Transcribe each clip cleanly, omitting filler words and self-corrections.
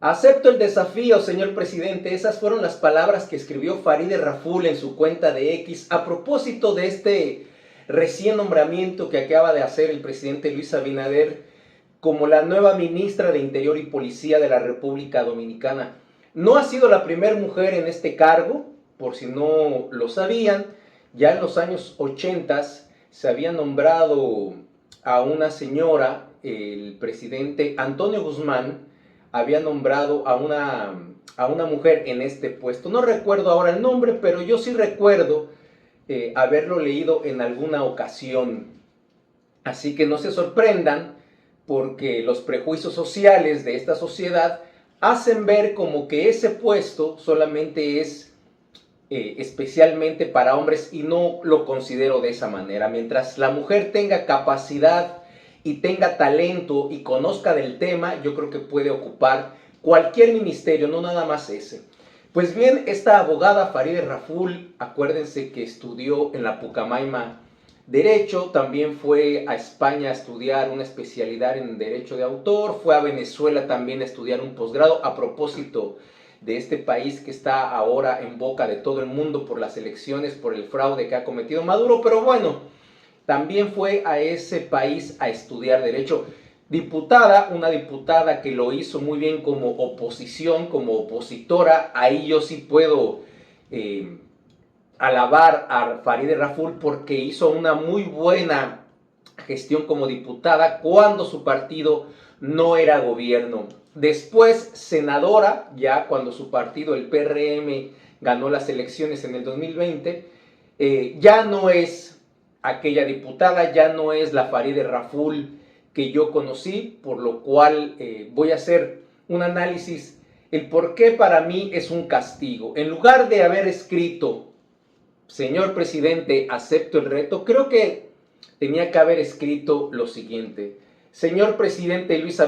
Acepto el desafío, señor presidente. Esas fueron las palabras que escribió Farideh Raful en su cuenta de X a propósito de este recién nombramiento que acaba de hacer el presidente Luis Abinader como la nueva ministra de Interior y Policía de la República Dominicana. No ha sido la primera mujer en este cargo, por si no lo sabían. Ya en los años 80 se había nombrado a una señora, el presidente Antonio Guzmán había nombrado a una mujer en este puesto. No recuerdo ahora el nombre, pero yo sí recuerdo haberlo leído en alguna ocasión. Así que no se sorprendan, porque los prejuicios sociales de esta sociedad hacen ver como que ese puesto solamente es especialmente para hombres, y no lo considero de esa manera. Mientras la mujer tenga capacidad y tenga talento y conozca del tema, yo creo que puede ocupar cualquier ministerio, no nada más ese. Pues bien, esta abogada Farideh Raful, acuérdense que estudió en la Pucamaima Derecho, también fue a España a estudiar una especialidad en Derecho de Autor, fue a Venezuela también a estudiar un posgrado a propósito de este país que está ahora en boca de todo el mundo por las elecciones, por el fraude que ha cometido Maduro, pero bueno, también fue a ese país a estudiar Derecho. Diputada, una diputada que lo hizo muy bien como oposición, como opositora. Ahí yo sí puedo alabar a Farideh Raful porque hizo una muy buena gestión como diputada cuando su partido no era gobierno. Después senadora, ya cuando su partido, el PRM, ganó las elecciones en el 2020, ya no es aquella diputada, ya no es la Farideh Raful que yo conocí, por lo cual voy a hacer un análisis, el por qué para mí es un castigo. En lugar de haber escrito, señor presidente, acepto el reto, creo que tenía que haber escrito lo siguiente: señor presidente Luis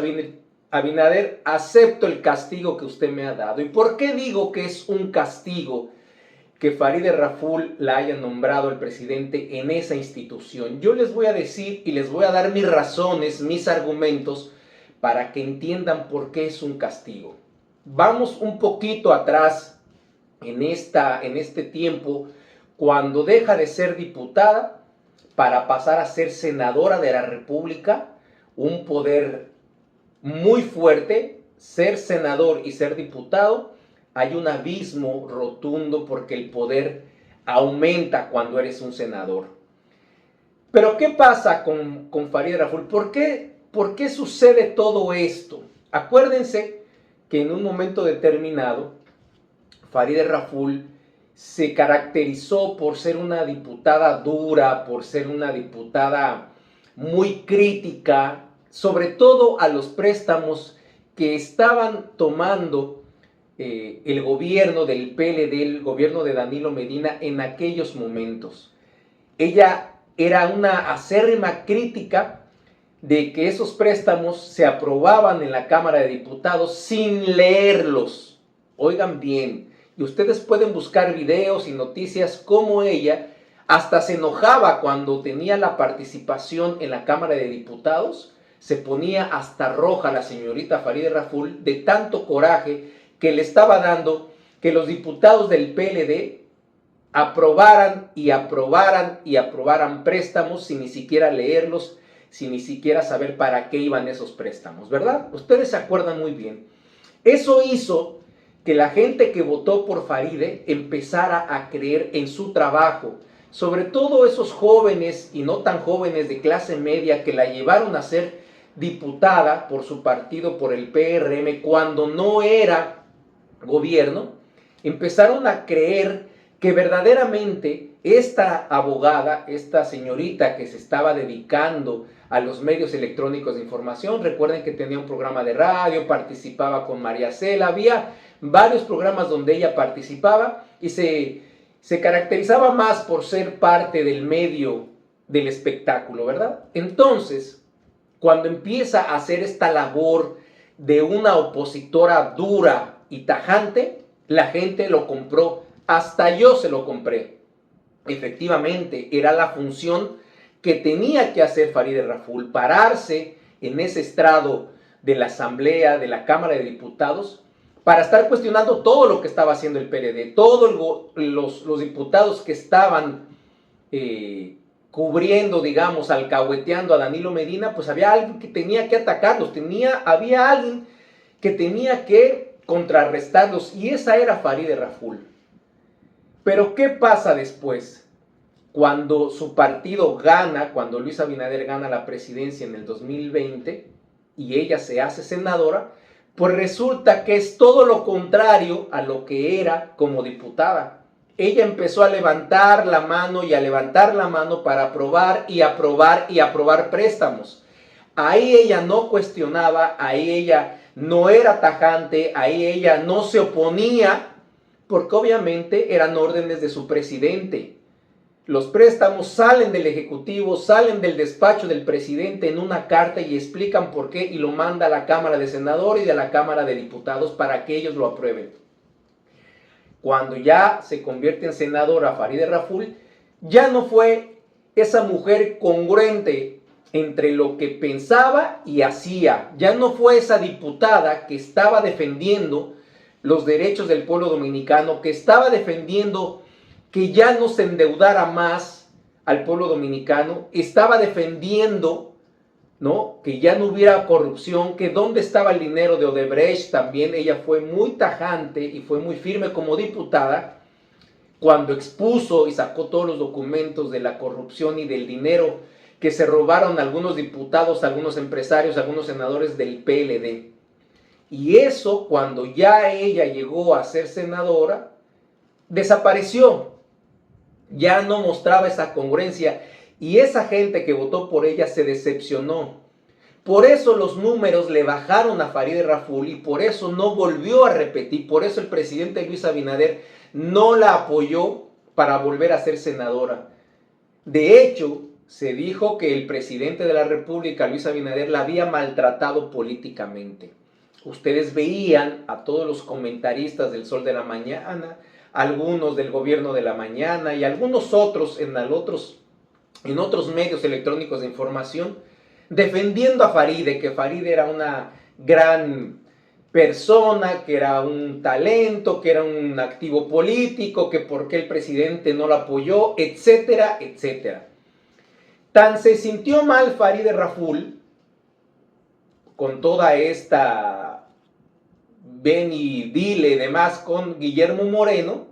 Abinader, acepto el castigo que usted me ha dado. ¿Y por qué digo que es un castigo que Farideh Raful la haya nombrado el presidente en esa institución? Yo les voy a decir y les voy a dar mis razones, mis argumentos, para que entiendan por qué es un castigo. Vamos un poquito atrás en este tiempo, cuando deja de ser diputada para pasar a ser senadora de la República, un poder muy fuerte. Ser senador y ser diputado, hay un abismo rotundo porque el poder aumenta cuando eres un senador. Pero ¿qué pasa con Farideh Raful? ¿Por qué sucede todo esto? Acuérdense que en un momento determinado Farideh Raful se caracterizó por ser una diputada dura, por ser una diputada muy crítica, sobre todo a los préstamos que estaban tomando el gobierno del PLD, el gobierno de Danilo Medina en aquellos momentos. Ella era una acérrima crítica de que esos préstamos se aprobaban en la Cámara de Diputados sin leerlos. Oigan bien, y ustedes pueden buscar videos y noticias como ella hasta se enojaba cuando tenía la participación en la Cámara de Diputados. Se ponía hasta roja la señorita Farideh Raful de tanto coraje que le estaba dando que los diputados del PLD aprobaran y aprobaran y aprobaran préstamos sin ni siquiera leerlos, sin ni siquiera saber para qué iban esos préstamos, ¿verdad? Ustedes se acuerdan muy bien. Eso hizo que la gente que votó por Farideh empezara a creer en su trabajo, sobre todo esos jóvenes y no tan jóvenes de clase media que la llevaron a ser diputada por su partido, por el PRM, cuando no era gobierno. Empezaron a creer que verdaderamente esta abogada, esta señorita que se estaba dedicando a los medios electrónicos de información, recuerden que tenía un programa de radio, participaba con María Cela, había varios programas donde ella participaba y se caracterizaba más por ser parte del medio del espectáculo, ¿verdad? Entonces, cuando empieza a hacer esta labor de una opositora dura y tajante, la gente lo compró. Hasta yo se lo compré. Efectivamente, era la función que tenía que hacer Farideh Raful, pararse en ese estrado de la Asamblea, de la Cámara de Diputados, para estar cuestionando todo lo que estaba haciendo el PRD, todos los diputados que estaban cubriendo, digamos, alcahueteando a Danilo Medina, pues había alguien que tenía que atacarlos, había alguien que tenía que contrarrestarlos, y esa era Farideh Raful. Pero ¿qué pasa después? Cuando su partido gana, cuando Luis Abinader gana la presidencia en el 2020 y ella se hace senadora, pues resulta que es todo lo contrario a lo que era como diputada. Ella empezó a levantar la mano y a levantar la mano para aprobar y aprobar y aprobar préstamos. Ahí ella no cuestionaba, ahí ella no era tajante, ahí ella no se oponía, porque obviamente eran órdenes de su presidente. Los préstamos salen del Ejecutivo, salen del despacho del presidente en una carta y explican por qué, y lo manda a la Cámara de Senadores y a la Cámara de Diputados para que ellos lo aprueben. Cuando ya se convierte en senadora Farideh Raful, ya no fue esa mujer congruente entre lo que pensaba y hacía. Ya no fue esa diputada que estaba defendiendo los derechos del pueblo dominicano, que estaba defendiendo que ya no se endeudara más al pueblo dominicano, estaba defendiendo, ¿no?, que ya no hubiera corrupción, que dónde estaba el dinero de Odebrecht. También ella fue muy tajante y fue muy firme como diputada cuando expuso y sacó todos los documentos de la corrupción y del dinero que se robaron algunos diputados, algunos empresarios, algunos senadores del PLD. Y eso, cuando ya ella llegó a ser senadora, desapareció. Ya no mostraba esa congruencia y esa gente que votó por ella se decepcionó. Por eso los números le bajaron a Farideh Raful y por eso no volvió a repetir. Por eso el presidente Luis Abinader no la apoyó para volver a ser senadora. De hecho, se dijo que el presidente de la República, Luis Abinader, la había maltratado políticamente. Ustedes veían a todos los comentaristas del Sol de la Mañana, algunos del Gobierno de la Mañana y algunos otros en otros medios electrónicos de información, defendiendo a Farideh, que Farideh era una gran persona, que era un talento, que era un activo político, que por qué el presidente no la apoyó, etcétera, etcétera. Tan se sintió mal Farideh Raful con toda esta ven y dile y demás con Guillermo Moreno,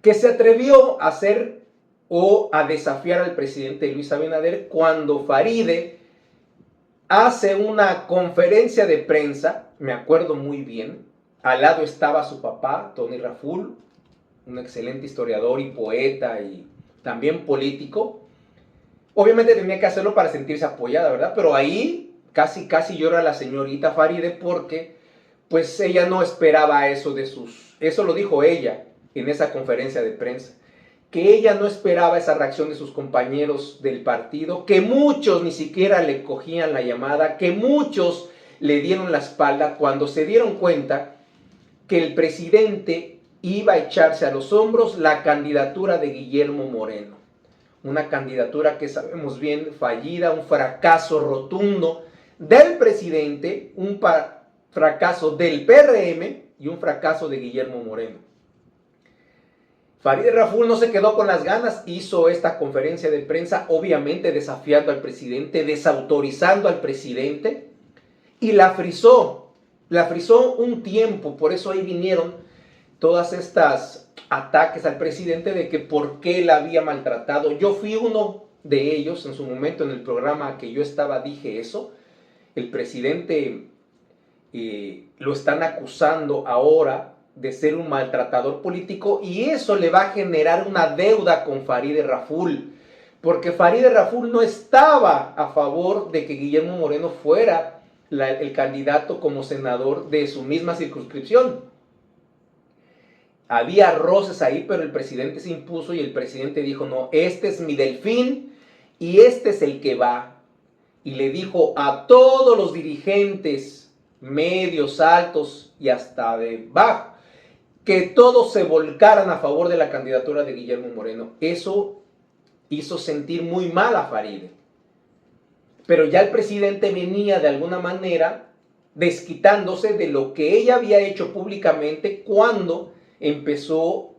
que se atrevió a hacer o a desafiar al presidente Luis Abinader cuando Farideh hace una conferencia de prensa. Me acuerdo muy bien, al lado estaba su papá, Tony Raful, un excelente historiador y poeta y también político. Obviamente tenía que hacerlo para sentirse apoyada, ¿verdad? Pero ahí casi llora la señorita Farideh porque pues ella no esperaba eso eso lo dijo ella en esa conferencia de prensa, que ella no esperaba esa reacción de sus compañeros del partido, que muchos ni siquiera le cogían la llamada, que muchos le dieron la espalda cuando se dieron cuenta que el presidente iba a echarse a los hombros la candidatura de Guillermo Moreno. Una candidatura que sabemos bien fallida, un fracaso rotundo del presidente, un fracaso del PRM y un fracaso de Guillermo Moreno. Farideh Raful no se quedó con las ganas, hizo esta conferencia de prensa, obviamente desafiando al presidente, desautorizando al presidente, y la frizó un tiempo. Por eso ahí vinieron todas estas ataques al presidente de que por qué la había maltratado. Yo fui uno de ellos en su momento en el programa que yo estaba, dije eso. El presidente lo están acusando ahora de ser un maltratador político y eso le va a generar una deuda con Farideh Raful, porque Farideh Raful no estaba a favor de que Guillermo Moreno fuera el candidato como senador de su misma circunscripción. Había roces ahí, pero el presidente se impuso y el presidente dijo, no, este es mi delfín y este es el que va. Y le dijo a todos los dirigentes medios, altos y hasta de bajo, que todos se volcaran a favor de la candidatura de Guillermo Moreno. Eso hizo sentir muy mal a Farideh. pero ya el presidente venía de alguna manera desquitándose de lo que ella había hecho públicamente cuando empezó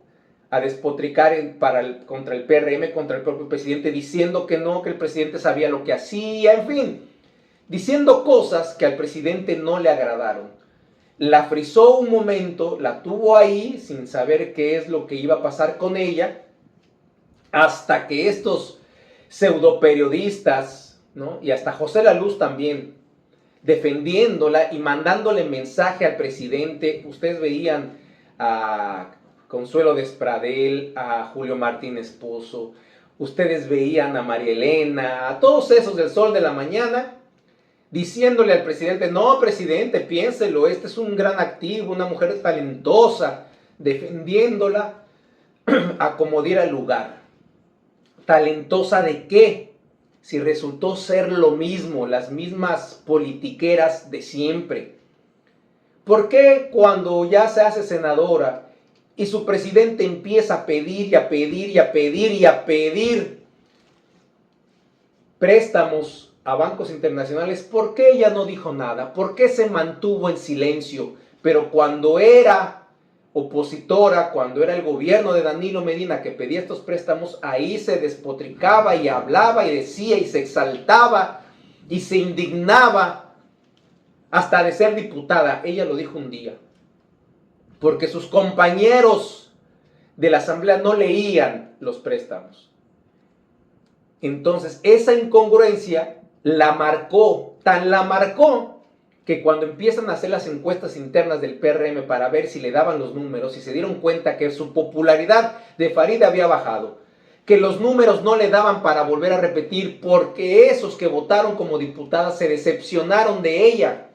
a despotricar contra el PRM, contra el propio presidente, diciendo que no, que el presidente sabía lo que hacía, en fin, diciendo cosas que al presidente no le agradaron. La frizó un momento, la tuvo ahí sin saber qué es lo que iba a pasar con ella, hasta que estos pseudoperiodistas, ¿no? Y hasta José Laluz también, defendiéndola y mandándole mensaje al presidente. Ustedes veían a Consuelo Despradel, a Julio Martínez Pozo, ustedes veían a María Elena, a todos esos del Sol de la Mañana, diciéndole al presidente: no, presidente, piénselo, este es un gran activo, una mujer talentosa, defendiéndola a como diera lugar. ¿Talentosa de qué? Si resultó ser lo mismo, las mismas politiqueras de siempre. ¿Por qué cuando ya se hace senadora y su presidente empieza a pedir y a pedir y a pedir y a pedir préstamos a bancos internacionales, por qué ella no dijo nada? ¿Por qué se mantuvo en silencio? Pero cuando era opositora, cuando era el gobierno de Danilo Medina que pedía estos préstamos, ahí se despotricaba y hablaba y decía y se exaltaba y se indignaba hasta de ser diputada. Ella lo dijo un día, porque sus compañeros de la asamblea no leían los préstamos. Entonces esa incongruencia la marcó, tan la marcó que cuando empiezan a hacer las encuestas internas del PRM para ver si le daban los números y se dieron cuenta que su popularidad de Faride había bajado, que los números no le daban para volver a repetir, porque esos que votaron como diputada se decepcionaron de ella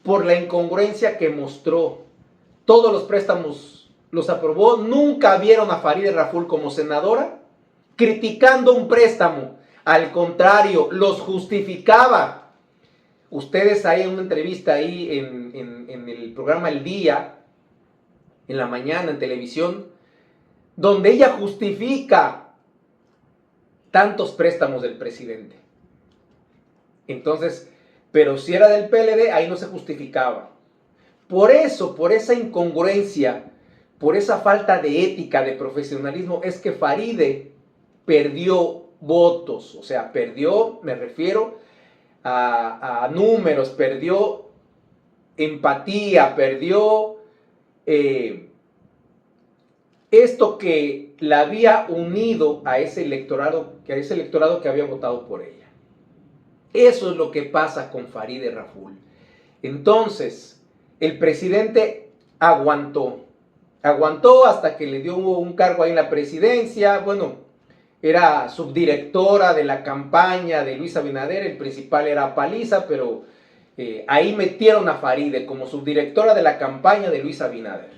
por la incongruencia que mostró. Todos los préstamos los aprobó, nunca vieron a Faride Raful como senadora criticando un préstamo, al contrario, los justificaba. Ustedes hay una entrevista ahí en el programa El Día, en la mañana, en televisión, donde ella justifica tantos préstamos del presidente. Entonces, pero si era del PLD, ahí no se justificaba. Por eso, por esa incongruencia, por esa falta de ética, de profesionalismo, es que Faride perdió votos. O sea, perdió, me refiero a números, perdió empatía, perdió esto que la había unido a ese electorado que había votado por ella. Eso es lo que pasa con Faride Raful. Entonces, el presidente aguantó hasta que le dio un cargo ahí en la presidencia. Bueno, era subdirectora de la campaña de Luis Abinader, el principal era Paliza, pero ahí metieron a Faride como subdirectora de la campaña de Luis Abinader.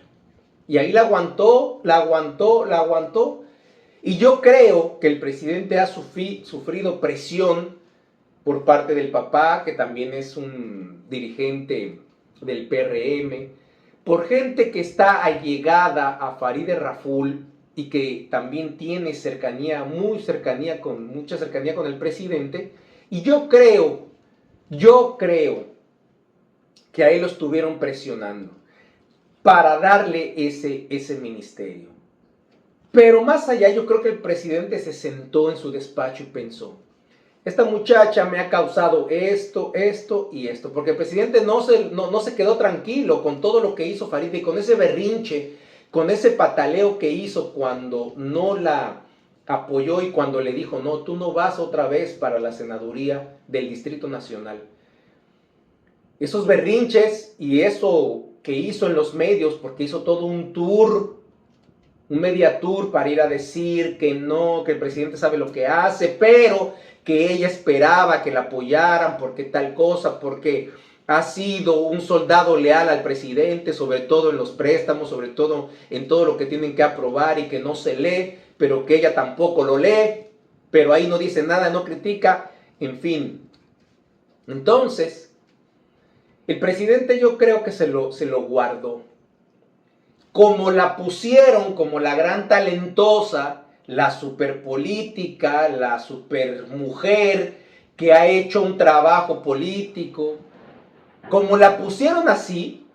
Y ahí la aguantó. Y yo creo que el presidente ha sufrido presión por parte del papá, que también es un dirigente del PRM, por gente que está allegada a Faride Raful y que también tiene mucha cercanía con el presidente. Y yo creo que ahí lo estuvieron presionando para darle ese ministerio. Pero más allá, yo creo que el presidente se sentó en su despacho y pensó: esta muchacha me ha causado esto y esto, porque el presidente no se quedó tranquilo con todo lo que hizo Faride y con ese berrinche, con ese pataleo que hizo cuando no la apoyó y cuando le dijo: no, tú no vas otra vez para la senaduría del Distrito Nacional. Esos berrinches y eso que hizo en los medios, porque hizo todo un tour, un media tour para ir a decir que no, que el presidente sabe lo que hace, pero que ella esperaba que la apoyaran porque tal cosa, porque ha sido un soldado leal al presidente, sobre todo en los préstamos, sobre todo en todo lo que tienen que aprobar y que no se lee, pero que ella tampoco lo lee, pero ahí no dice nada, no critica, en fin. Entonces, el presidente yo creo que se lo guardó. Como la pusieron como la gran talentosa, la superpolítica, la supermujer, que ha hecho un trabajo político. Como la pusieron así,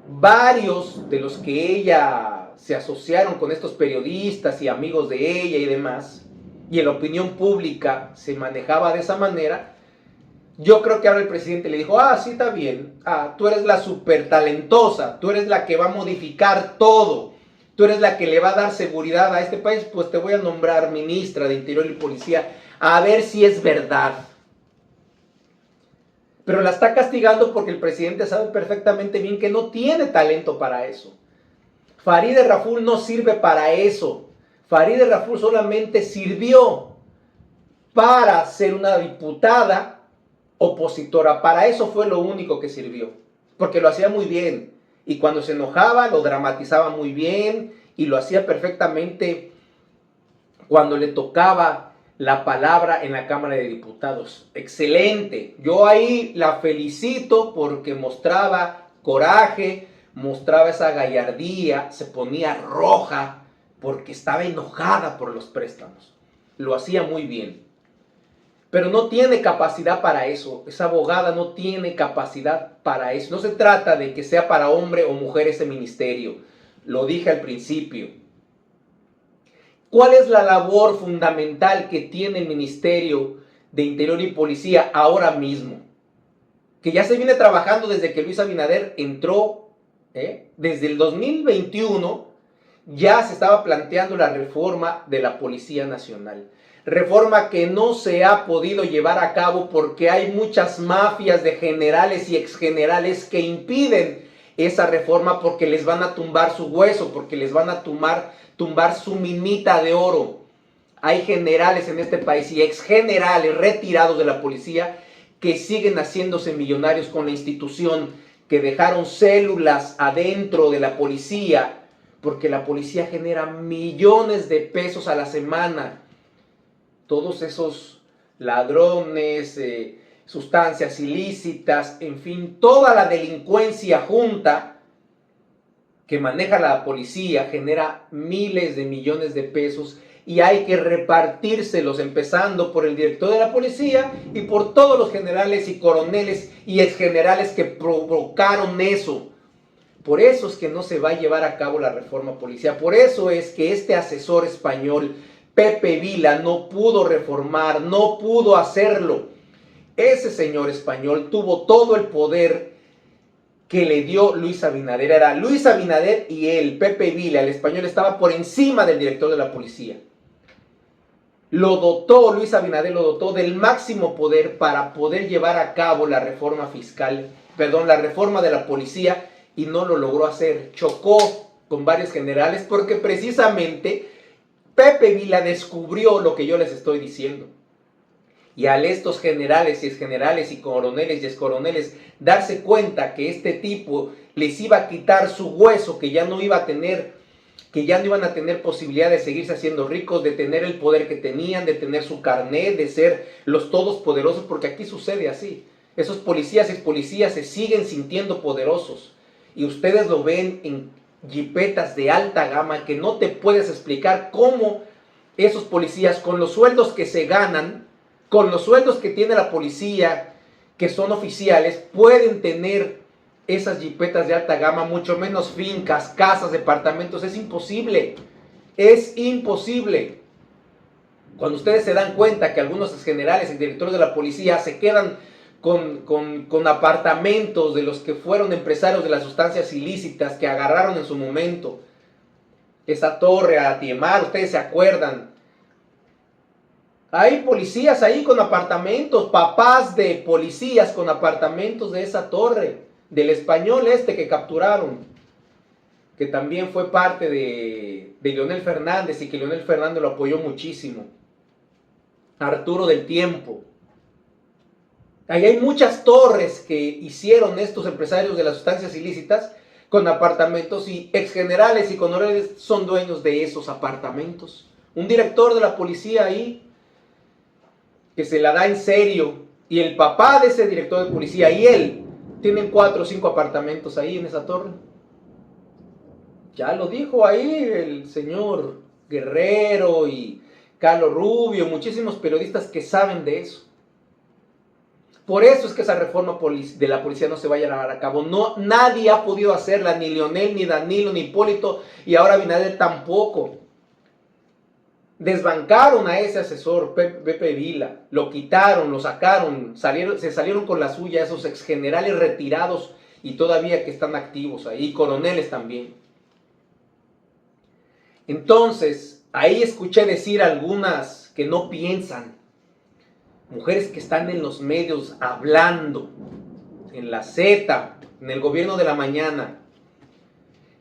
varios de los que ella se asociaron con estos periodistas y amigos de ella y demás, y en la opinión pública se manejaba de esa manera, yo creo que ahora el presidente le dijo, sí, está bien, tú eres la súper talentosa, tú eres la que va a modificar todo, tú eres la que le va a dar seguridad a este país, pues te voy a nombrar ministra de Interior y Policía, a ver si es verdad. Pero la está castigando porque el presidente sabe perfectamente bien que no tiene talento para eso. Farideh Raful no sirve para eso. Farideh Raful solamente sirvió para ser una diputada opositora. Para eso fue lo único que sirvió. Porque lo hacía muy bien. Y cuando se enojaba lo dramatizaba muy bien. Y lo hacía perfectamente cuando le tocaba la palabra en la Cámara de Diputados. Excelente. Yo ahí la felicito porque mostraba coraje, mostraba esa gallardía, se ponía roja porque estaba enojada por los préstamos. Lo hacía muy bien. Pero no tiene capacidad para eso. Esa abogada no tiene capacidad para eso. No se trata de que sea para hombre o mujer ese ministerio. Lo dije al principio. ¿Cuál es la labor fundamental que tiene el Ministerio de Interior y Policía ahora mismo? Que ya se viene trabajando desde que Luis Abinader entró, desde el 2021 ya se estaba planteando la reforma de la Policía Nacional. Reforma que no se ha podido llevar a cabo porque hay muchas mafias de generales y exgenerales que impiden esa reforma porque les van a tumbar su hueso, porque les van a tumbar su minita de oro. Hay generales en este país y exgenerales retirados de la policía que siguen haciéndose millonarios con la institución, que dejaron células adentro de la policía, porque la policía genera millones de pesos a la semana. Todos esos ladrones, sustancias ilícitas, en fin, toda la delincuencia junta que maneja la policía genera miles de millones de pesos y hay que repartírselos, empezando por el director de la policía y por todos los generales y coroneles y exgenerales que provocaron eso. Por eso es que no se va a llevar a cabo la reforma policial. Por eso es que este asesor español, Pepe Vila, no pudo reformar, no pudo hacerlo. Ese señor español tuvo todo el poder que le dio Luis Abinader. Era Luis Abinader y él, Pepe Vila, el español, estaba por encima del director de la policía. Luis Abinader lo dotó del máximo poder para poder llevar a cabo la reforma la reforma de la policía, y no lo logró hacer. Chocó con varios generales porque precisamente Pepe Vila descubrió lo que yo les estoy diciendo. Y al estos generales y exgenerales y coroneles y excoroneles darse cuenta que este tipo les iba a quitar su hueso, que ya no iban a tener posibilidad de seguirse haciendo ricos, de tener el poder que tenían, de tener su carnet, de ser los todopoderosos, porque aquí sucede así. Esos policías y expolicías se siguen sintiendo poderosos. Y ustedes lo ven en jipetas de alta gama que no te puedes explicar cómo esos policías, con los sueldos que se ganan, con los sueldos que tiene la policía, que son oficiales, pueden tener esas jipetas de alta gama, mucho menos fincas, casas, departamentos. Es imposible. Es imposible. Cuando ustedes se dan cuenta que algunos generales y directores de la policía se quedan con apartamentos de los que fueron empresarios de las sustancias ilícitas que agarraron en su momento, esa torre a Tiemar, ustedes se acuerdan. Hay policías ahí con apartamentos, papás de policías con apartamentos de esa torre, del español que capturaron, que también fue parte de Leonel Fernández y que Leonel Fernández lo apoyó muchísimo. Arturo del Tiempo. Ahí hay muchas torres que hicieron estos empresarios de las sustancias ilícitas con apartamentos, y exgenerales y coroneles son dueños de esos apartamentos. Un director de la policía ahí que se la da en serio, y el papá de ese director de policía y él tienen 4 o 5 apartamentos ahí en esa torre. Ya lo dijo ahí el señor Guerrero y Carlos Rubio, muchísimos periodistas que saben de eso. Por eso es que esa reforma de la policía no se va a llevar a cabo. No, nadie ha podido hacerla, ni Leonel, ni Danilo, ni Hipólito, y ahora Abinader tampoco. Desbancaron a ese asesor, Pepe Vila, lo quitaron, lo sacaron, se salieron con la suya esos exgenerales retirados y todavía que están activos ahí, coroneles también. Entonces, ahí escuché decir algunas que no piensan, mujeres que están en los medios hablando, en la Z, en el gobierno de la mañana,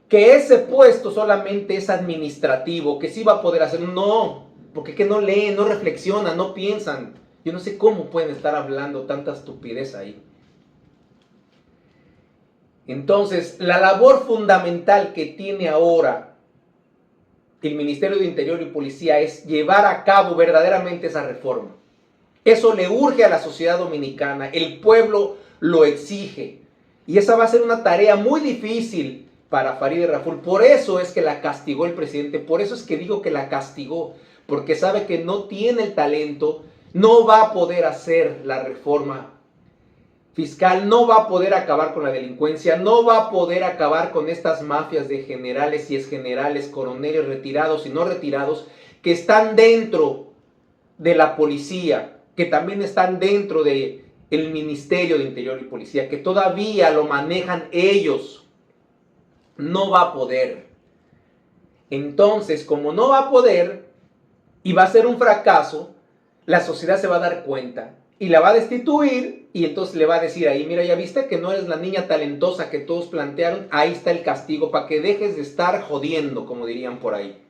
que ese puesto solamente es administrativo, que sí va a poder hacer. No, porque que no leen, no reflexionan, no piensan. Yo no sé cómo pueden estar hablando tanta estupidez ahí. Entonces, la labor fundamental que tiene ahora el Ministerio de Interior y Policía es llevar a cabo verdaderamente esa reforma. Eso le urge a la sociedad dominicana, el pueblo lo exige. Y esa va a ser una tarea muy difícil para Farideh Raful. Por eso es que la castigó el presidente, por eso es que digo que la castigó, porque sabe que no tiene el talento, no va a poder hacer la reforma fiscal, no va a poder acabar con la delincuencia, no va a poder acabar con estas mafias de generales y exgenerales, coroneles retirados y no retirados, que están dentro de la policía, que también están dentro del Ministerio de Interior y Policía, que todavía lo manejan ellos. No va a poder. Entonces, como no va a poder y va a ser un fracaso, la sociedad se va a dar cuenta y la va a destituir y entonces le va a decir ahí, mira, ya viste que no eres la niña talentosa que todos plantearon, ahí está el castigo para que dejes de estar jodiendo, como dirían por ahí.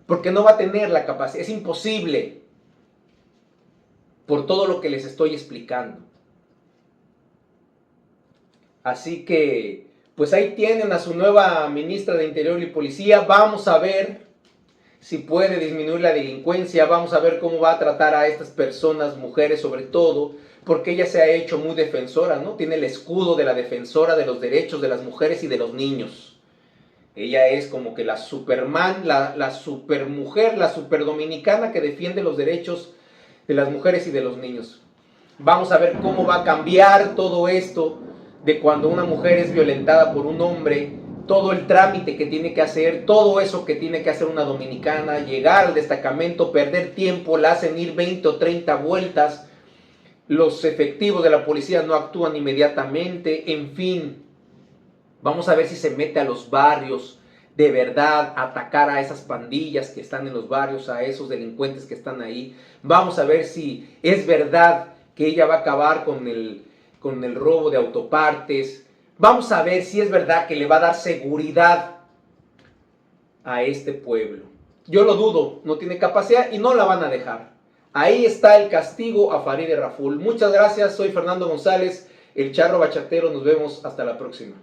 Porque no va a tener la capacidad, es imposible, por todo lo que les estoy explicando. Así que pues ahí tienen a su nueva ministra de Interior y Policía. Vamos a ver si puede disminuir la delincuencia. Vamos a ver cómo va a tratar a estas personas, mujeres sobre todo, porque ella se ha hecho muy defensora, ¿no? Tiene el escudo de la defensora de los derechos de las mujeres y de los niños. Ella es como que la Superman, la supermujer, la superdominicana que defiende los derechos de las mujeres y de los niños. Vamos a ver cómo va a cambiar todo esto de cuando una mujer es violentada por un hombre, todo el trámite que tiene que hacer, todo eso que tiene que hacer una dominicana, llegar al destacamento, perder tiempo, la hacen ir 20 o 30 vueltas, los efectivos de la policía no actúan inmediatamente, en fin. Vamos a ver si se mete a los barrios, de verdad, atacar a esas pandillas que están en los barrios, a esos delincuentes que están ahí. Vamos a ver si es verdad que ella va a acabar con el robo de autopartes. Vamos a ver si es verdad que le va a dar seguridad a este pueblo. Yo lo dudo, no tiene capacidad y no la van a dejar. Ahí está el castigo a Farideh Raful. Muchas gracias, soy Fernando González, el Charro Bachatero, nos vemos hasta la próxima.